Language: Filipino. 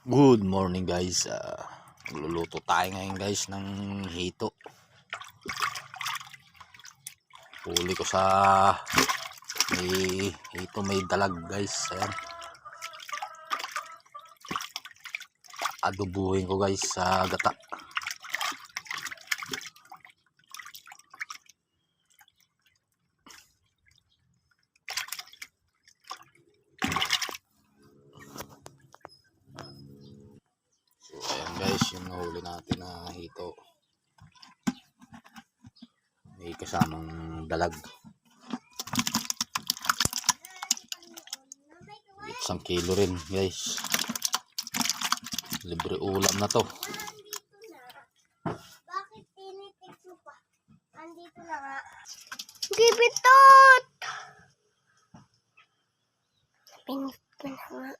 Good morning guys. Magluluto tayo ngayon guys ng hito. Huli ko sa may dalag guys. Ayan. Adobuhin ko guys sa gata. Ayan guys, yung nahuli natin na hito. May kasamang dalag. 1 kilo rin guys. Libre ulam na to. Bakit tinitik mo pa? Andito na nga. Bibitot! Pinit ko na nga.